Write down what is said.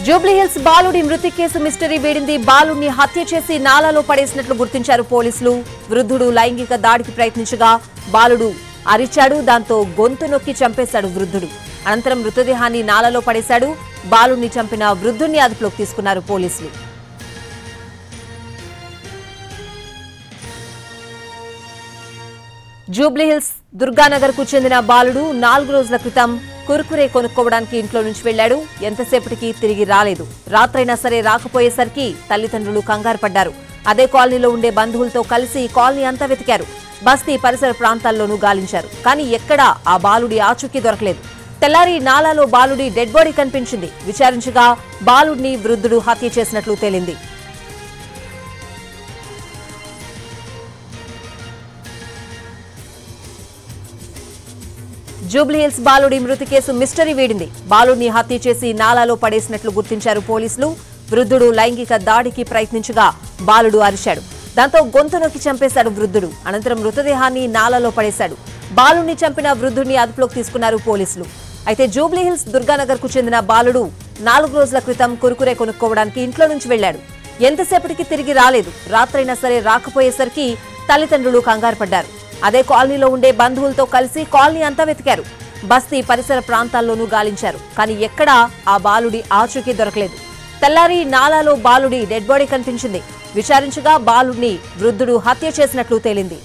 జూబ్లీహిల్స్ బాలుడి మృతి case mystery వీడింది. బాలుడిని హత్య చేసి నాలాలో పడేసినట్లు గుర్తించారు పోలీసులు. వృద్ధుడు లైంగిక దాడికి ప్రయత్నించగా బాలుడు అరిచాడు. దాంతో గొంతు నొక్కి చంపేశాడు వృద్ధుడు. అనంతరం మృతదేహాన్ని నాలాలో పడేశాడు. బాలుడిని చంపిన వృద్ధుడిని అదుపులోకి తీసుకున్నారు పోలీసులు. జూబ్లీహిల్స్ దుర్గానగర్ కు చెందిన బాలుడు 4 రోజుల క్రితం కుర్కురే కొనుక్కోవడానికి ఇంట్లో నుంచి వెళ్లాడు. ఎంతసేపటికి తిరిగి రాలేదు. రాత్రైనా సరే రాకపోయేసరికి తల్లిదండ్రులు కంగారు పడ్డారు. అదే కాలనీలో ఉండే బంధువులతో కలిసి కాలనీ అంతా వెతికారు. బస్తీ పరిసర ప్రాంతాల్లోనూ గాలించారు. కానీ ఎక్కడా ఆ బాలుడి ఆచూకీ దొరకలేదు. తెల్లారి నాలాలో బాలుడి డెడ్ బాడీ కనిపించింది. విచారించగా బాలుడిని వృద్ధుడు హత్య చేసినట్లు తేలింది. జూబ్లీహిల్స్ బాలుడి మృతి కేసు మిస్టరీ వీడింది. బాలుడిని హత్య చేసి నాలాలో పడేసినట్లు గుర్తించారు పోలీసులు. వృద్ధుడు లైంగిక దాడికి ప్రయత్నించగా బాలుడు అరిచాడు. దాంతో గొంతు నొక్కి చంపేశాడు వృద్ధుడు. అనంతరం మృతదేహాన్ని నాలాలో పడేశాడు. బాలుడిని చంపిన వృద్ధుడిని అదుపులోకి తీసుకున్నారు పోలీసులు. అయితే జూబ్లీహిల్స్ దుర్గానగర్ కు చెందిన బాలుడు 4 రోజుల క్రితం కుర్కురే కొనుక్కోవడానికి ఇంట్లో నుంచి వెళ్లాడు. ఎంతసేపటికి తిరిగి రాలేదు. రాత్రైనా సరే రాకపోయేసరికి తల్లిదండ్రులు కంగారు పడ్డారు. అదే కాలనీలో ఉండే బంధువులతో కలిసి కాలనీ అంతా వెతికారు. బస్తీ పరిసర ప్రాంతాల్లోనూ గాలించారు. కానీ ఎక్కడా ఆ బాలుడి ఆచూకీ దొరకలేదు. తెల్లారి నాలాలో బాలుడి డెడ్ బాడీ కనిపించింది. విచారించగా బాలుడిని వృద్ధుడు హత్య చేసినట్లు తేలింది.